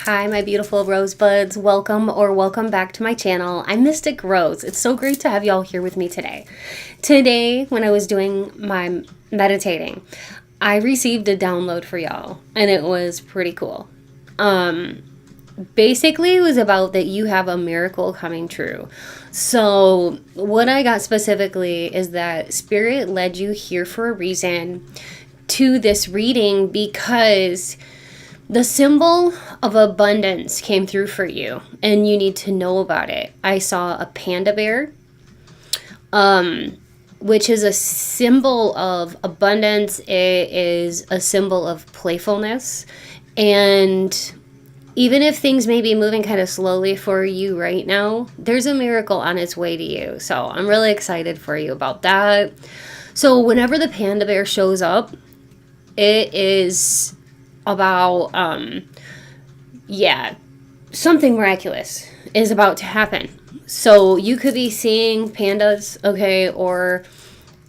Hi, my beautiful rosebuds. Welcome back to my channel. I'm Mystic Rose. It's so great to have y'all here with me today. Today, when I was doing my meditating, I received a download for y'all, and it was pretty cool. Basically, it was about that you have a miracle coming true. So, what I got specifically is that Spirit led you here for a reason to this reading because the symbol of abundance came through for you, and you need to know about it. I saw a panda bear, which is a symbol of abundance. It is a symbol of playfulness. And even if things may be moving kind of slowly for you right now, there's a miracle on its way to you. So I'm really excited for you about that. So whenever the panda bear shows up, it is about, something miraculous is about to happen. So you could be seeing pandas, okay, or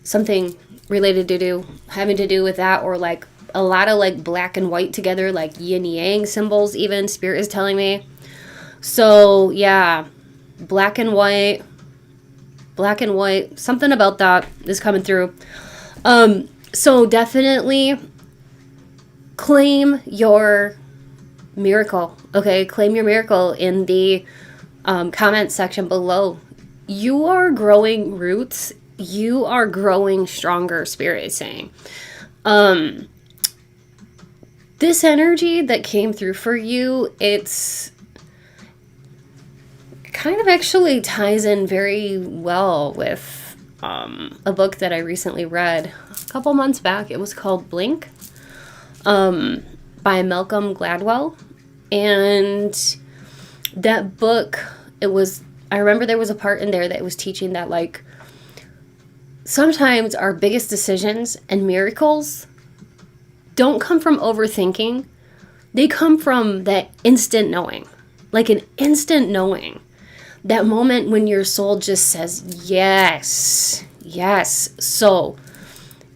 something related having to do with that, or like a lot of like black and white together, like yin yang symbols even, Spirit is telling me. So yeah, black and white, something about that is coming through. So definitely claim your miracle, okay? Claim your miracle in the comment section below. You are growing roots. You are growing stronger, Spirit is saying. This energy that came through for you, it's kind of actually ties in very well with a book that I recently read a couple months back. It was called Blink. By Malcolm Gladwell. And that book, I remember there was a part in there that was teaching that like sometimes our biggest decisions and miracles don't come from overthinking. They come from that instant knowing, like an instant knowing. That moment when your soul just says, yes. So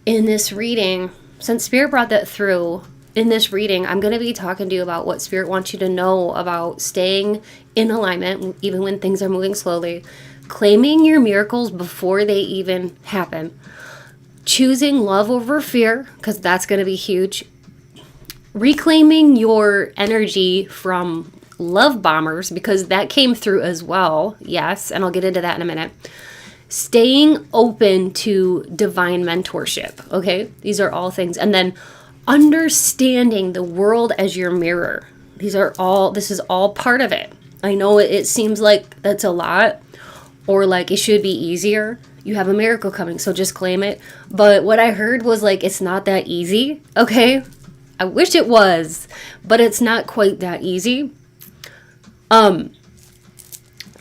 in this reading, since Spirit brought that through, in this reading, I'm going to be talking to you about what Spirit wants you to know about staying in alignment, even when things are moving slowly, claiming your miracles before they even happen, choosing love over fear, because that's going to be huge, reclaiming your energy from love bombers, because that came through as well, yes, and I'll get into that in a minute. Staying open to divine mentorship, okay? These are all things. And then understanding the world as your mirror. This is all part of it. I know it seems like that's a lot, or like it should be easier. You have a miracle coming, so just claim it. But what I heard was like, it's not that easy, okay? I wish it was, but it's not quite that easy.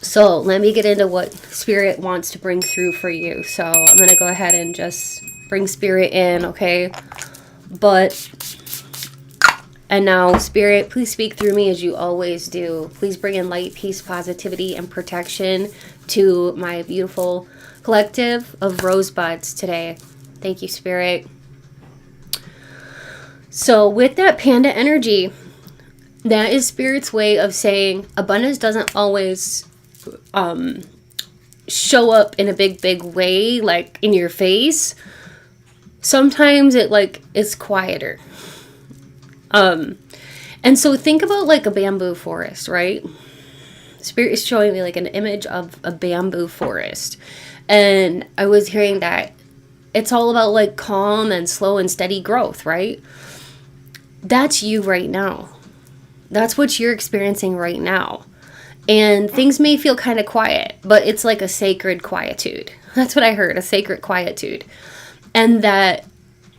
So let me get into what Spirit wants to bring through for you. So I'm going to go ahead and just bring Spirit in, okay? And now, Spirit, please speak through me as you always do. Please bring in light, peace, positivity, and protection to my beautiful collective of rosebuds today. Thank you, Spirit. So with that panda energy, that is Spirit's way of saying abundance doesn't always show up in a big way, like in your face. Sometimes it's quieter. And so think about like a bamboo forest, right? Spirit is showing me like an image of a bamboo forest. And I was hearing that it's all about like calm and slow and steady growth, right? That's you right now. That's what you're experiencing right now. And things may feel kind of quiet, but it's like a sacred quietude. That's what I heard, a sacred quietude. And that,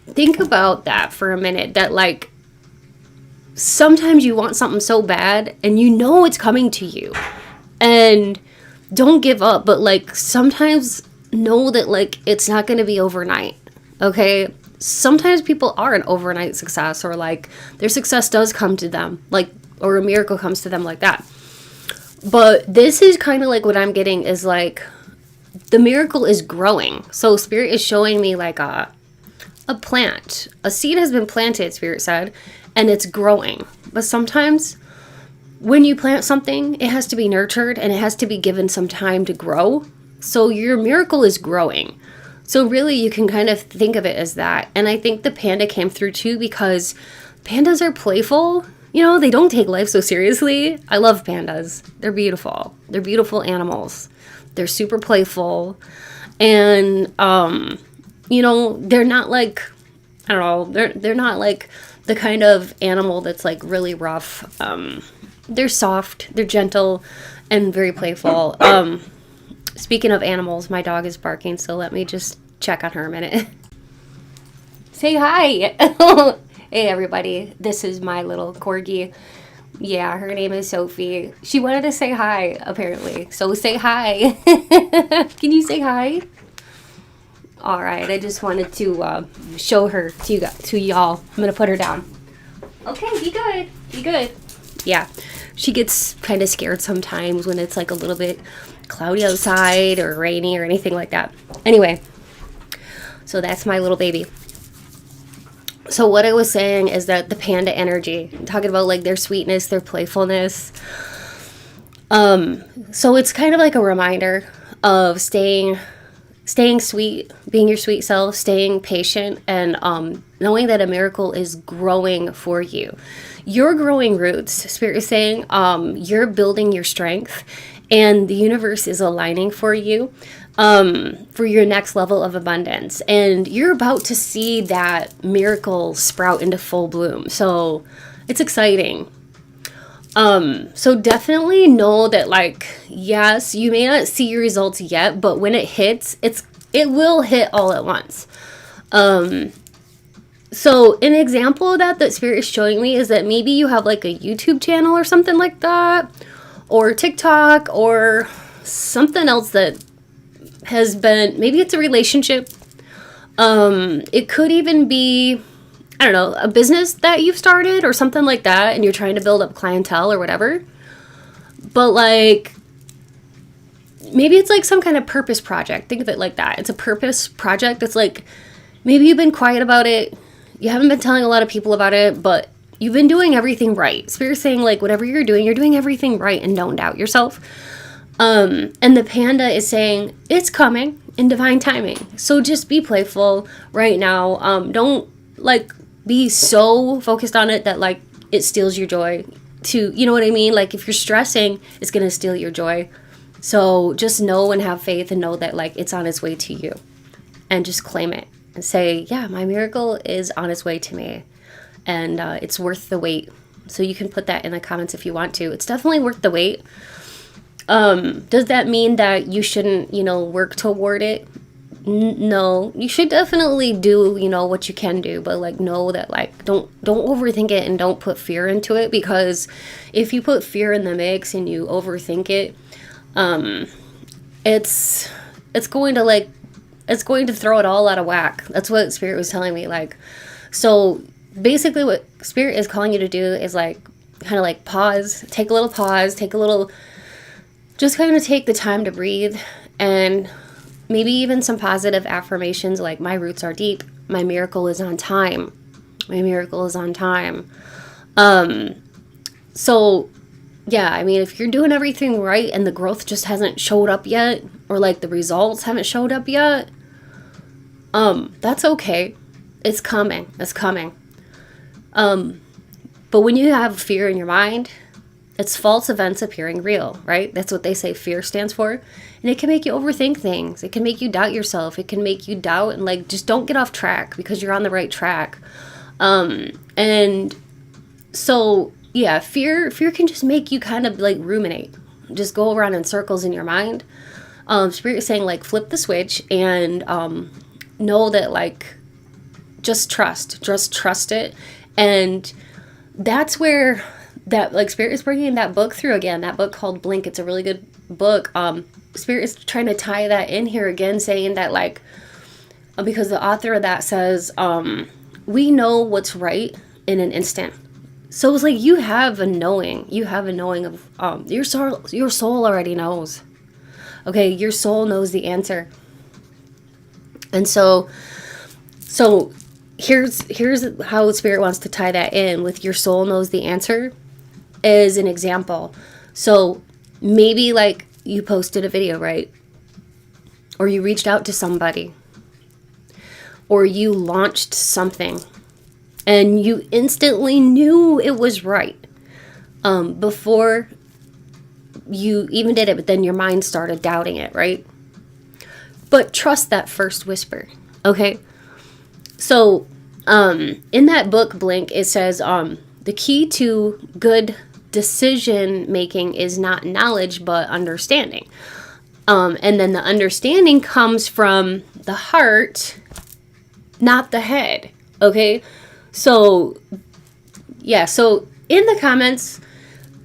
think about that for a minute, that like, sometimes you want something so bad and you know it's coming to you. And don't give up, but like sometimes know that like it's not going to be overnight, okay? Sometimes people are an overnight success, or like their success does come to them, like, or a miracle comes to them like that. But this is kind of like what I'm getting is like the miracle is growing. So Spirit is showing me like a plant. A seed has been planted, Spirit said, and it's growing. But sometimes when you plant something, it has to be nurtured and it has to be given some time to grow. So your miracle is growing. So really you can kind of think of it as that. And I think the panda came through too, because pandas are playful. You know, they don't take life so seriously. I love pandas. They're beautiful. They're beautiful animals. They're super playful. And, you know, they're not like, I don't know, they're not like the kind of animal that's like really rough. They're soft, they're gentle, and very playful. Speaking of animals, my dog is barking, so let me just check on her a minute. Say hi! Hey everybody, this is my little corgi. Yeah, her name is Sophie. She wanted to say hi, apparently. So say hi. Can you say hi? Alright, I just wanted to show her to y'all. I'm gonna put her down. Okay, be good. Be good. Yeah, she gets kind of scared sometimes when it's like a little bit cloudy outside or rainy or anything like that. Anyway, so that's my little baby. So what I was saying is that the panda energy, I'm talking about like their sweetness, their playfulness. So it's kind of like a reminder of staying sweet, being your sweet self, staying patient, and knowing that a miracle is growing for you. You're growing roots. Spirit is saying you're building your strength, and the universe is aligning for you for your next level of abundance. And you're about to see that miracle sprout into full bloom. So it's exciting. So definitely know that, like, yes, you may not see your results yet, but when it hits, it will hit all at once. So an example of that Spirit is showing me is that maybe you have like a YouTube channel or something like that, or TikTok, or something else that has been, maybe it's a relationship. It could even be, I don't know, a business that you've started or something like that, and you're trying to build up clientele or whatever. But like, maybe it's like some kind of purpose project. Think of it like that. It's a purpose project. It's like, maybe you've been quiet about it. You haven't been telling a lot of people about it, but you've been doing everything right. Spirit's saying, like, whatever you're doing everything right, and don't doubt yourself. And the panda is saying, it's coming in divine timing. So just be playful right now. Don't, like, be so focused on it that, like, it steals your joy. You know what I mean? Like, if you're stressing, it's going to steal your joy. So just know and have faith and know that, like, it's on its way to you. And just claim it. And say, yeah, my miracle is on its way to me. And it's worth the wait. So you can put that in the comments if you want to. It's definitely worth the wait. Does that mean that you shouldn't, work toward it? No. You should definitely do, what you can do. But, like, know that, like, don't overthink it and don't put fear into it. Because if you put fear in the mix and you overthink it, it's going to, like, it's going to throw it all out of whack. That's what Spirit was telling me. Like, so basically what Spirit is calling you to do is, like, kind of like pause, just kind of take the time to breathe, and maybe even some positive affirmations like, my roots are deep, my miracle is on time, my miracle is on time. So yeah, I mean, if you're doing everything right and the growth just hasn't showed up yet, or like the results haven't showed up yet, that's okay. It's coming. It's coming. But when you have fear in your mind, it's false events appearing real, right? That's what they say fear stands for. And it can make you overthink things. It can make you doubt yourself. It can make you doubt and, like, just don't get off track because you're on the right track. And so, yeah, fear can just make you kind of, like, ruminate. Just go around in circles in your mind. Spirit is saying, like, flip the switch and know that, like, just trust it. And that's where that, like, Spirit is bringing that book through again, that book called Blink. It's a really good book. Spirit is trying to tie that in here again, saying that, like, because the author of that says, we know what's right in an instant. So it's like you have a knowing of your soul already knows. Okay, your soul knows the answer. And so here's how Spirit wants to tie that in with your soul knows the answer. as an example. So maybe like you posted a video, right? Or you reached out to somebody, or you launched something and you instantly knew it was right before you even did it, but then your mind started doubting it, right? But trust that first whisper, okay? So in that book, Blink, it says the key to good decision making is not knowledge, but understanding. And then the understanding comes from the heart, not the head, okay? So, yeah, so in the comments,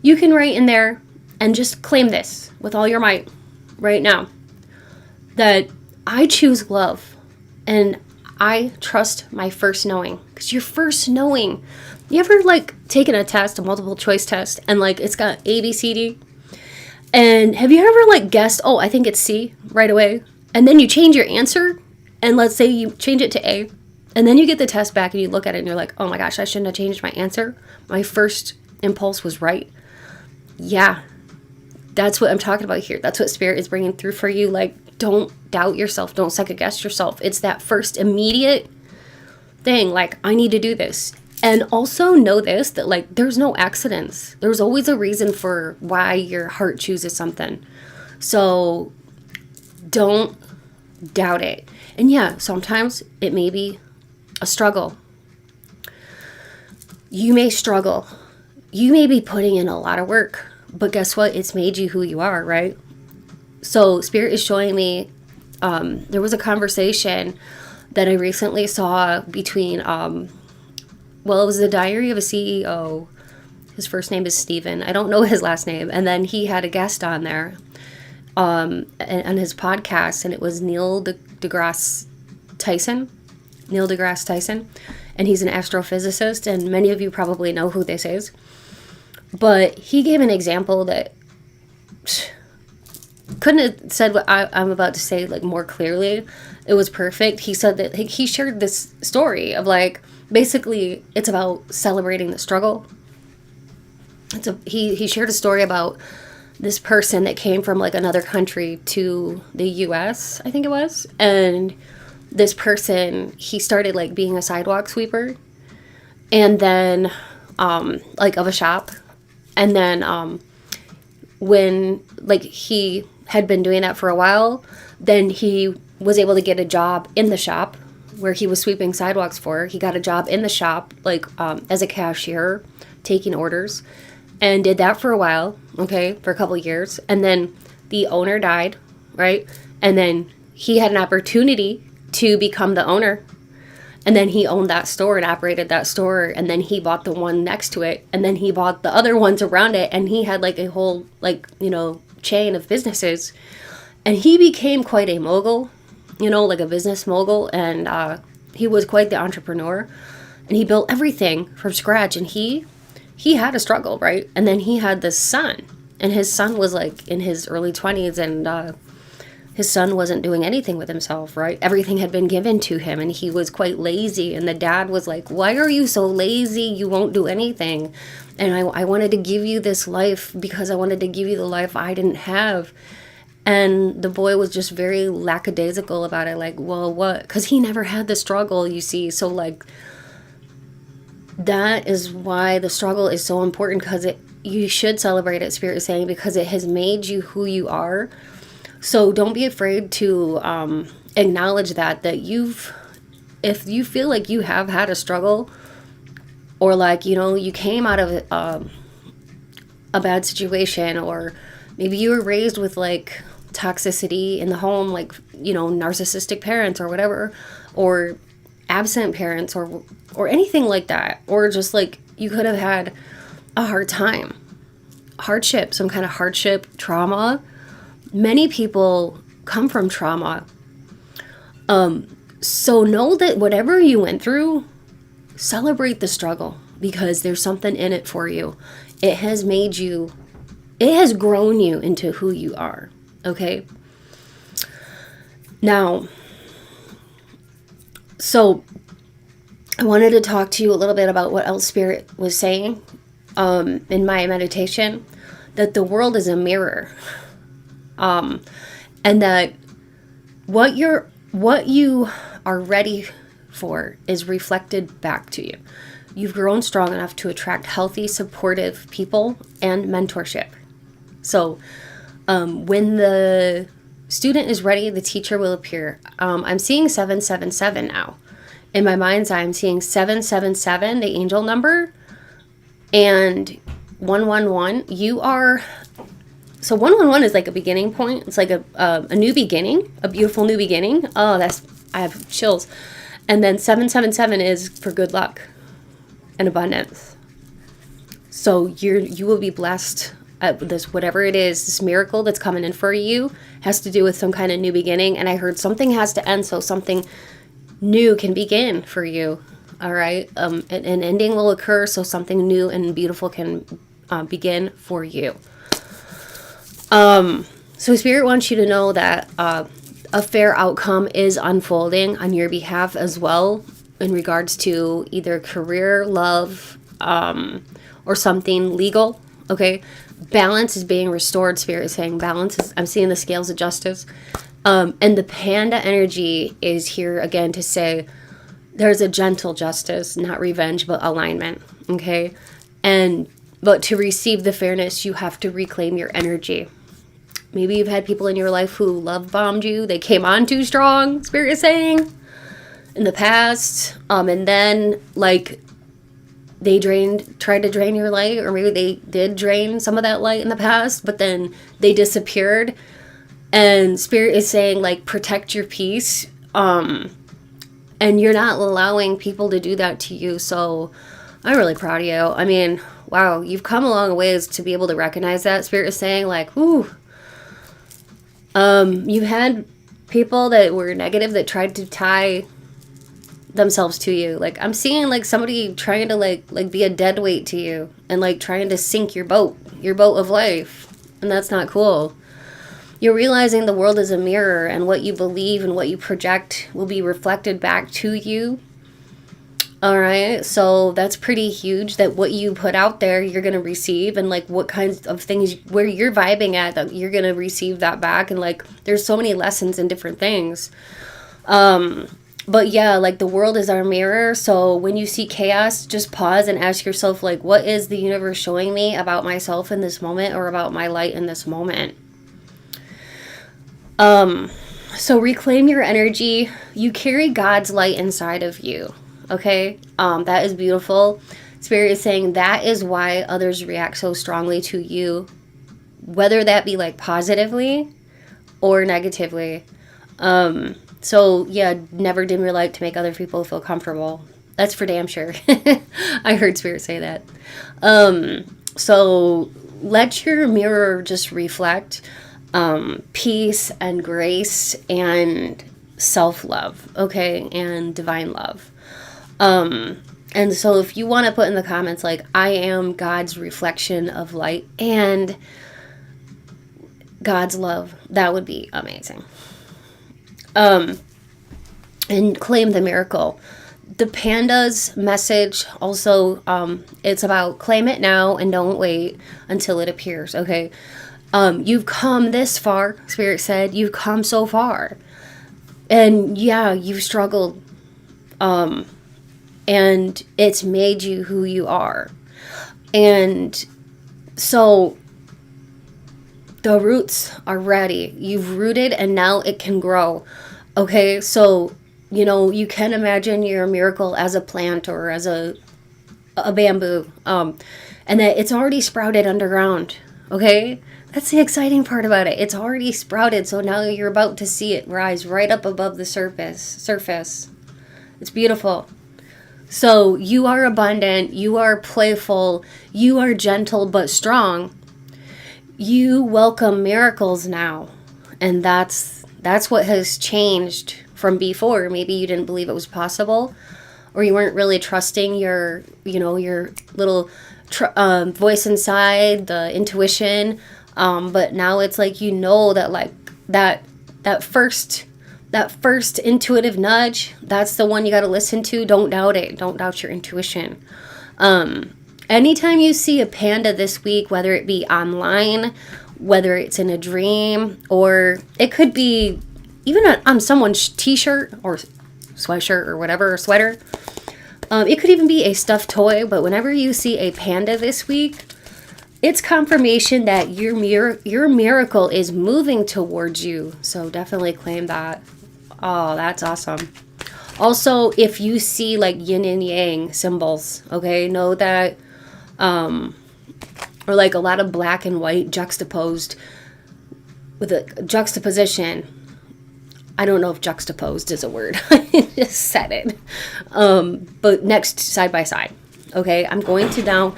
you can write in there and just claim this with all your might right now, that I choose love and I trust my first knowing. Because your first knowing, you ever like taken a test, a multiple choice test, and like it's got A, B, C, D? And have you ever like guessed, oh, I think it's C right away? And then you change your answer, and let's say you change it to A, and then you get the test back and you look at it and you're like, oh my gosh, I shouldn't have changed my answer. My first impulse was right. Yeah, that's what I'm talking about here. That's what Spirit is bringing through for you. Like, don't doubt yourself. Don't second guess yourself. It's that first immediate thing, like, I need to do this. And also know this, that like, there's no accidents. There's always a reason for why your heart chooses something. So don't doubt it. And yeah, sometimes it may be a struggle. You may struggle. You may be putting in a lot of work, but guess what? It's made you who you are, right? So Spirit is showing me, there was a conversation that I recently saw between, well, it was the Diary of a CEO. His first name is Steven. I don't know his last name. And then he had a guest on there on his podcast, and it was Neil deGrasse Tyson. And he's an astrophysicist, and many of you probably know who this is. But he gave an example that couldn't have said what I'm about to say like more clearly. It was perfect. He said that he shared this story of like, basically it's about celebrating the struggle. He shared a story about this person that came from like another country to the US, I think it was, and this person, he started like being a sidewalk sweeper, and then like of a shop, and then when like he had been doing that for a while, then he was able to get a job in the shop where he was sweeping sidewalks for. He got a job in the shop like as a cashier, taking orders, and did that for a while, okay, for a couple of years. And then the owner died, right? And then he had an opportunity to become the owner, and then he owned that store and operated that store, and then he bought the one next to it, and then he bought the other ones around it, and he had like a whole like, you know, chain of businesses, and he became quite a mogul, you know, like a business mogul, and he was quite the entrepreneur, and he built everything from scratch, and he had a struggle, right? And then he had this son, and his son was like in his early 20s, and his son wasn't doing anything with himself, right? Everything had been given to him, and he was quite lazy. And the dad was like, why are you so lazy? You won't do anything. And I wanted to give you this life because I wanted to give you the life I didn't have. And the boy was just very lackadaisical about it. Like, well, what? Because he never had the struggle, you see. So, like, that is why the struggle is so important, because you should celebrate it, Spirit is saying, because it has made you who you are. So don't be afraid to acknowledge that if you feel like you have had a struggle, or like, you know, you came out of a bad situation, or maybe you were raised with like toxicity in the home, like, you know, narcissistic parents or whatever, or absent parents, or anything like that, or just like you could have had a hard time, some kind of hardship, trauma. Many people come from trauma. So know that whatever you went through, celebrate the struggle, because there's something in it for you. It has grown you into who you are. Okay? Now, so I wanted to talk to you a little bit about what else Spirit was saying. in my meditation, that the world is a mirror, and that what you are ready for is reflected back to you. You've grown strong enough to attract healthy, supportive people and mentorship. So when the student is ready, the teacher will appear. I'm seeing 777 now. In my mind's eye, I'm seeing 777, the angel number, and 111. So 111 is like a beginning point. It's like a new beginning, a beautiful new beginning. Oh, I have chills. And then 777 is for good luck and abundance. So you will be blessed at this, whatever it is, this miracle that's coming in for you has to do with some kind of new beginning. And I heard something has to end so something new can begin for you. All right. An ending will occur so something new and beautiful can begin for you. So Spirit wants you to know that a fair outcome is unfolding on your behalf as well, in regards to either career, love, or something legal. Okay. Balance is being restored. Spirit is saying balance is, I'm seeing the scales of justice. And the panda energy is here again to say there's a gentle justice, not revenge, but alignment. Okay. But to receive the fairness, you have to reclaim your energy. Maybe you've had people in your life who love bombed you. They came on too strong, Spirit is saying, in the past. And then, like, they tried to drain your light, or maybe they did drain some of that light in the past, but then they disappeared. And Spirit is saying, like, protect your peace. And you're not allowing people to do that to you. So I'm really proud of you. I mean, wow, you've come a long ways to be able to recognize that. Spirit is saying, like, whoo. You've had people that were negative that tried to tie themselves to you. Like, I'm seeing, like, somebody trying to, like be a dead weight to you and, like, trying to sink your boat of life. And that's not cool. You're realizing the world is a mirror, and what you believe and what you project will be reflected back to you. All right, so that's pretty huge, that what you put out there, you're going to receive, and, like, what kinds of things, where you're vibing at, that you're going to receive that back. And, like, there's so many lessons in different things. But yeah, like, the world is our mirror. So when you see chaos, just pause and ask yourself, like, what is the universe showing me about myself in this moment, or about my light in this moment? So reclaim your energy. You carry God's light inside of you. Okay. That is beautiful. Spirit is saying that is why others react so strongly to you, whether that be, like, positively or negatively. So yeah, never dim your light to make other people feel comfortable. That's for damn sure. I heard Spirit say that. So let your mirror just reflect peace and grace and self-love, okay, and divine love. And so if you want to put in the comments, like, I am God's reflection of light and God's love, that would be amazing. And claim the miracle. The panda's message also, it's about claim it now and don't wait until it appears, okay? You've come this far, Spirit said. You've come so far. And yeah, you've struggled. And it's made you who you are. And so the roots are ready. You've rooted and now it can grow. Okay, so, you know, you can imagine your miracle as a plant or as a bamboo. And that it's already sprouted underground. Okay? That's the exciting part about it. It's already sprouted, so now you're about to see it rise right up above the surface. It's beautiful. So you are abundant, you are playful, you are gentle but strong. You welcome miracles now. And that's what has changed from before. Maybe you didn't believe it was possible, or you weren't really trusting your little voice inside, the intuition. But now it's like, you know, that, like, that first intuitive nudge, that's the one you got to listen to. Don't doubt it. Don't doubt your intuition. Anytime you see a panda this week, whether it be online, whether it's in a dream, or it could be even on someone's t-shirt or sweatshirt or whatever, or sweater. It could even be a stuffed toy, but whenever you see a panda this week, it's confirmation that your miracle is moving towards you. So definitely claim that. Oh, that's awesome. Also, if you see like yin and yang symbols, okay, know that, or like a lot of black and white juxtaposed with a juxtaposition. I don't know if juxtaposed is a word. I just said it. But next, side by side. Okay, I'm going to now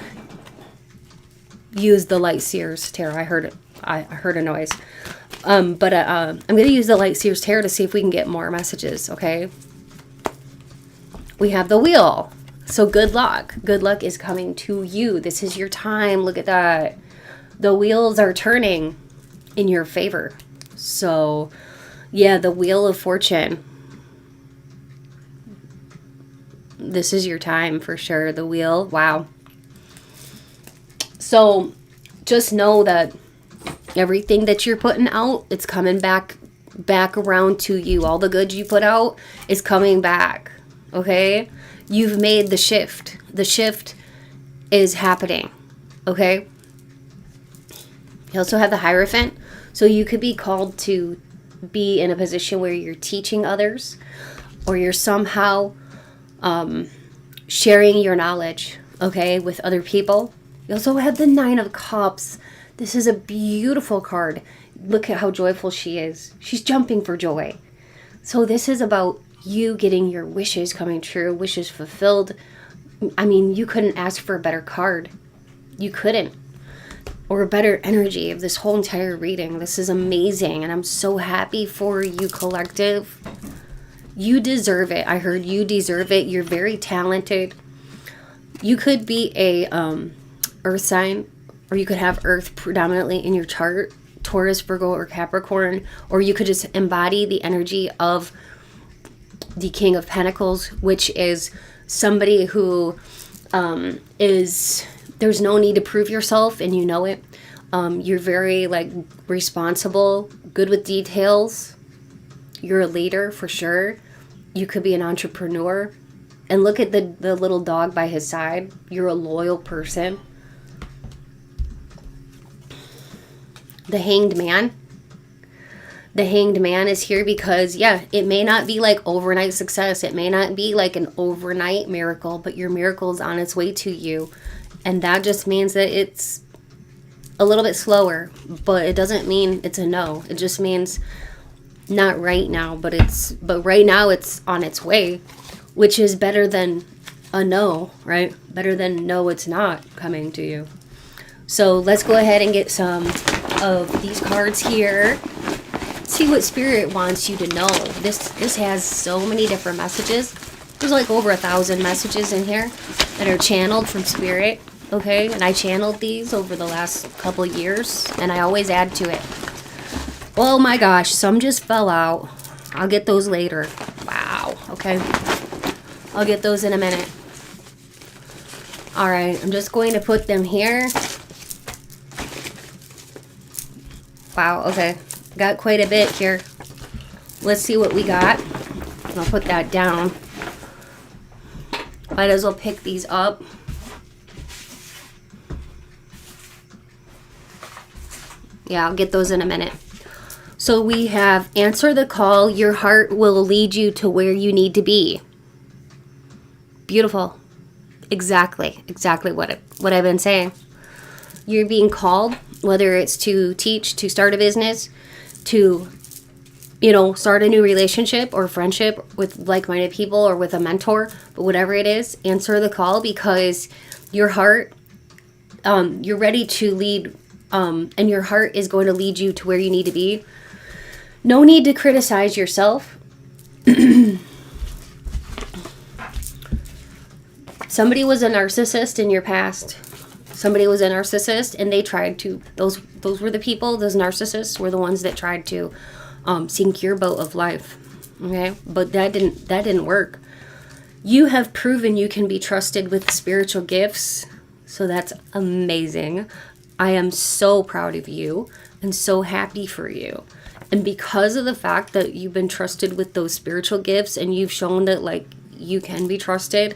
use the Light Seers Tarot. I heard it. I heard a noise. I'm going to use the Light Seers Tarot to see if we can get more messages. Okay. We have the Wheel. So good luck. Good luck is coming to you. This is your time. Look at that. The wheels are turning in your favor. So, yeah, the Wheel of Fortune. This is your time for sure. The Wheel. Wow. So, just know that everything that you're putting out, it's coming back around to you. All the good you put out is coming back. Okay? You've made the shift. The shift is happening. Okay? You also have the Hierophant. So you could be called to be in a position where you're teaching others, or you're somehow sharing your knowledge, okay, with other people. You also have the Nine of Cups. This is a beautiful card. Look at how joyful she is. She's jumping for joy. So this is about you getting your wishes coming true, wishes fulfilled. I mean, you couldn't ask for a better card. You couldn't. Or a better energy of this whole entire reading. This is amazing, and I'm so happy for you, collective. You deserve it. I heard you deserve it. You're very talented. You could be a earth sign, or you could have earth predominantly in your chart, Taurus, Virgo, or Capricorn, or you could just embody the energy of the King of Pentacles, which is somebody who there's no need to prove yourself, and you know it. You're very like responsible, good with details. You're a leader for sure. You could be an entrepreneur. And look at the little dog by his side. You're a loyal person. The Hanged Man. The Hanged Man is here because, yeah, it may not be like overnight success. It may not be like an overnight miracle, but your miracle is on its way to you. And that just means that it's a little bit slower, but it doesn't mean it's a no. It just means not right now, but right now it's on its way, which is better than a no, right? Better than no, it's not coming to you. So let's go ahead and get some of these cards here. See what Spirit wants you to know. This has so many different messages. There's like over 1,000 messages in here that are channeled from Spirit, okay? And I channeled these over the last couple of years, and I always add to it. Oh my gosh, some just fell out. I'll get those later. Wow, okay. I'll get those in a minute. All right, I'm just going to put them here. Wow, okay. Got quite a bit here. Let's see what we got. I'll put that down. Might as well pick these up. Yeah, I'll get those in a minute. So we have answer the call. Your heart will lead you to where you need to be. Beautiful. Exactly what I've been saying. You're being called, whether it's to teach, to start a business, to, start a new relationship or friendship with like-minded people or with a mentor, but whatever it is, answer the call because your heart, you're ready to lead, and your heart is going to lead you to where you need to be. No need to criticize yourself. Somebody was a narcissist in your past. Somebody was a narcissist and they tried to, those were the people, those narcissists were the ones that tried to sink your boat of life. Okay? But that didn't work. You have proven you can be trusted with spiritual gifts. So that's amazing. I am so proud of you and so happy for you. And because of the fact that you've been trusted with those spiritual gifts and you've shown that like you can be trusted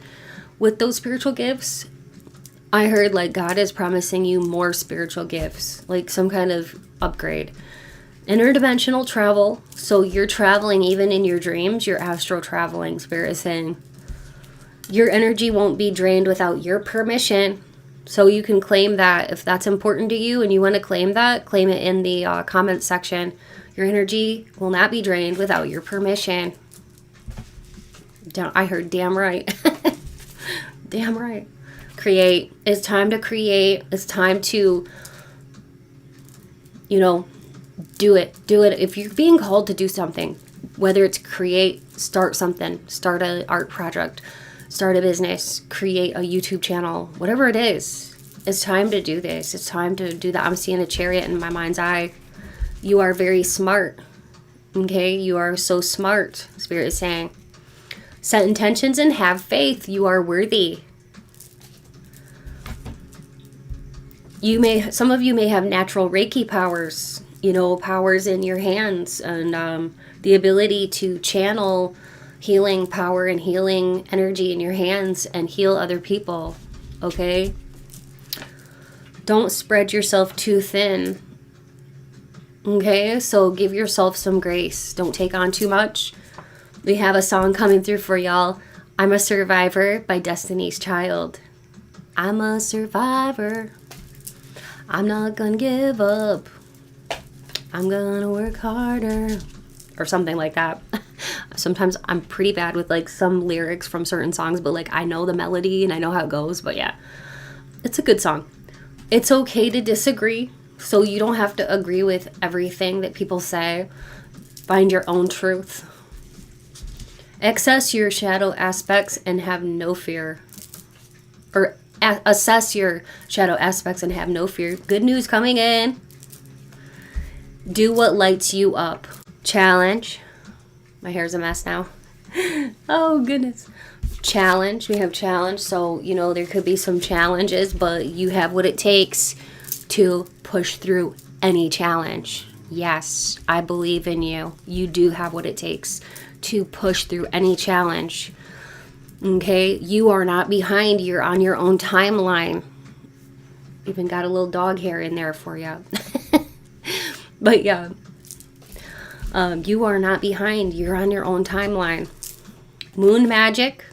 with those spiritual gifts, I heard like God is promising you more spiritual gifts, like some kind of upgrade. Interdimensional travel. So you're traveling even in your dreams, you're astral traveling. Spirit is saying your energy won't be drained without your permission. So you can claim that if that's important to you and you want to claim that, claim it in the comment section. Your energy will not be drained without your permission. I heard damn right. Damn right. Create. It's time to create. It's time to, do it. Do it. If you're being called to do something, whether it's create, start something, start an art project, start a business, create a YouTube channel, whatever it is, it's time to do this. It's time to do that. I'm seeing a chariot in my mind's eye. You are very smart. Okay? You are so smart, Spirit is saying. Set intentions and have faith. You are worthy. Some of you may have natural Reiki powers, powers in your hands, and the ability to channel healing power and healing energy in your hands and heal other people. Okay? Don't spread yourself too thin. Okay? So give yourself some grace. Don't take on too much. We have a song coming through for y'all. I'm a Survivor by Destiny's Child. I'm a survivor. I'm not gonna give up. I'm gonna work harder. Or something like that. Sometimes I'm pretty bad with like some lyrics from certain songs, but like I know the melody and I know how it goes. But yeah, it's a good song. It's okay to disagree. So you don't have to agree with everything that people say. Find your own truth. Access your shadow aspects and have no fear. Or assess your shadow aspects and have no fear. Good news coming in. Do what lights you up. Challenge. My hair's a mess now. Oh, goodness. Challenge. We have challenge. So, there could be some challenges, but you have what it takes to push through any challenge. Yes, I believe in you. You do have what it takes to push through any challenge. Okay? You are not behind. You're on your own timeline. Even got a little dog hair in there for you. But yeah. You are not behind. You're on your own timeline. Moon magic.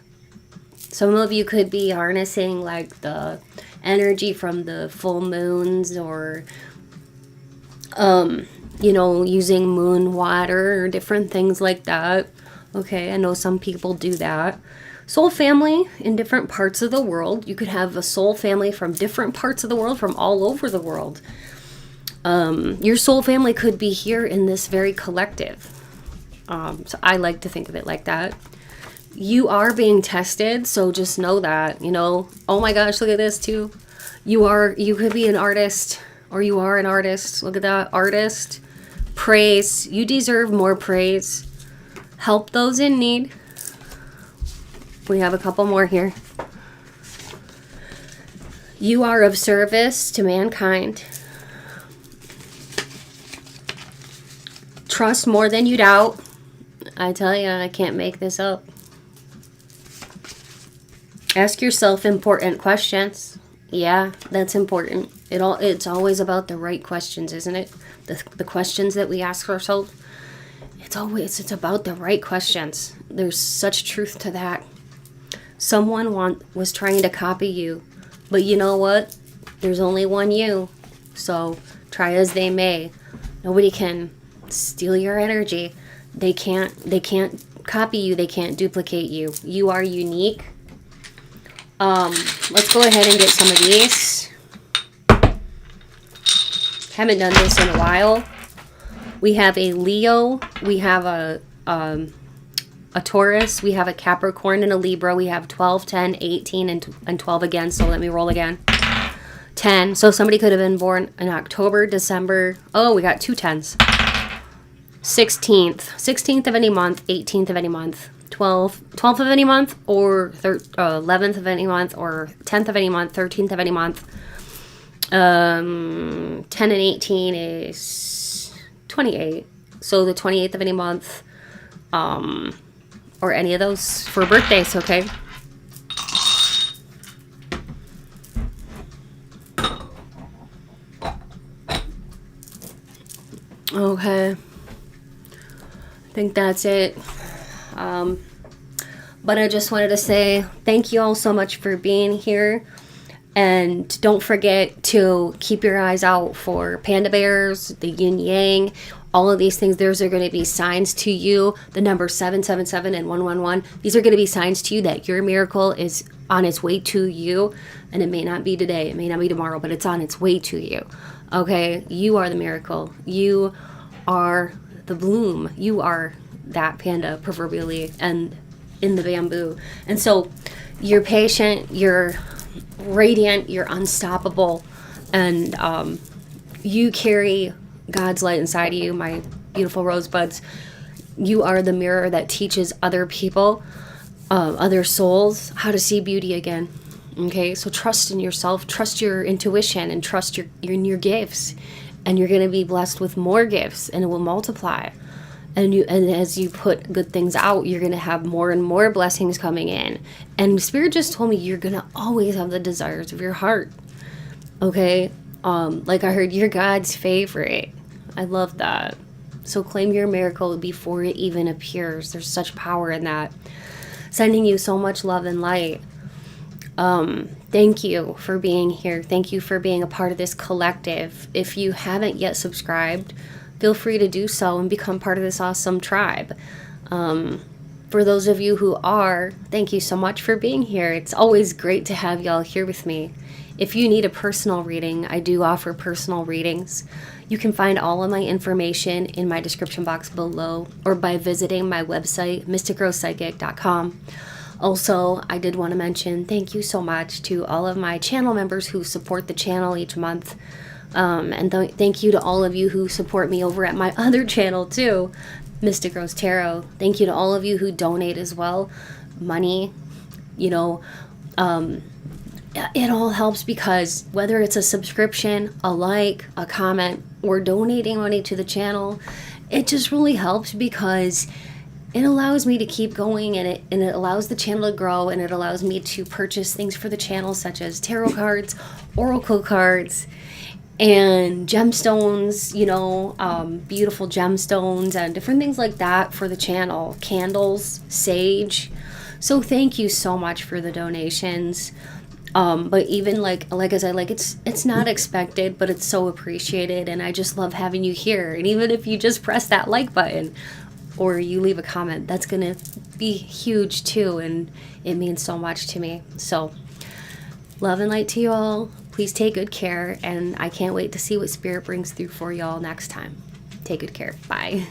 Some of you could be harnessing like the energy from the full moons or, using moon water or different things like that. Okay, I know some people do that. Soul family in different parts of the world. You could have a soul family from different parts of the world, from all over the world. Your soul family could be here in this very collective. So I like to think of it like that. You are being tested, so just know that, oh my gosh, look at this too. You could be an artist, or you are an artist. Look at that, artist. Praise. You deserve more praise. Help those in need. We have a couple more here. You are of service to mankind. Trust more than you doubt. I tell you, I can't make this up. Ask yourself important questions. Yeah, that's important. It's always about the right questions, isn't it? The questions that we ask ourselves. It's about the right questions. There's such truth to that. Someone was trying to copy you, but you know what? There's only one you. So try as they may. Nobody can steal your energy. They can't copy you. They can't duplicate you. You are unique. Let's go ahead and get some of these. Haven't done this in a while. We have a Leo. We have a Taurus. We have a Capricorn and a Libra. We have 12, 10, 18, and 12 again. So let me roll again. 10. So somebody could have been born in October, December. Oh, we got two 10s. 16th of any month, 18th of any month, 12th of any month, or 11th of any month, or 10th of any month, 13th of any month. 10 and 18 is 28. So the 28th of any month, or any of those for birthdays, okay? Okay. I think that's it. But I just wanted to say thank you all so much for being here. And don't forget to keep your eyes out for panda bears, the yin yang, all of these things. Those are going to be signs to you. The number 777 and 111. These are going to be signs to you that your miracle is on its way to you. And it may not be today. It may not be tomorrow, but it's on its way to you. Okay? You are the miracle. You are the bloom. You are that panda, proverbially, and in the bamboo. And so you're patient, you're radiant, you're unstoppable, and you carry God's light inside of you, my beautiful rosebuds. You are the mirror that teaches other people, other souls, how to see beauty again. Okay, so trust in yourself, trust your intuition, and trust in your gifts, and you're going to be blessed with more gifts, and it will multiply. And as you put good things out, you're going to have more and more blessings coming in. And Spirit just told me you're going to always have the desires of your heart. Okay? Like I heard, you're God's favorite. I love that. So claim your miracle before it even appears. There's such power in that. Sending you so much love and light. Thank you for being here. Thank you for being a part of this collective. If you haven't yet subscribed, feel free to do so and become part of this awesome tribe. For those of you who are, thank you so much for being here. It's always great to have y'all here with me. If you need a personal reading, I do offer personal readings. You can find all of my information in my description box below, or by visiting my website, mysticrosepsychic.com. Also, I did want to mention thank you so much to all of my channel members who support the channel each month. And thank you to all of you who support me over at my other channel too, Mystic Rose Tarot. Thank you to all of you who donate as well. Money, it all helps, because whether it's a subscription, a like, a comment, or donating money to the channel, it just really helps, because it allows me to keep going, and it allows the channel to grow, and it allows me to purchase things for the channel, such as tarot cards, oracle cards, and gemstones, beautiful gemstones and different things like that for the channel. Candles, sage. So thank you so much for the donations. But even like I said, it's not expected, but it's so appreciated, and I just love having you here. And even if you just press that like button or you leave a comment, that's gonna be huge too, and it means so much to me. So love and light to you all. Please take good care, and I can't wait to see what Spirit brings through for y'all next time. Take good care. Bye.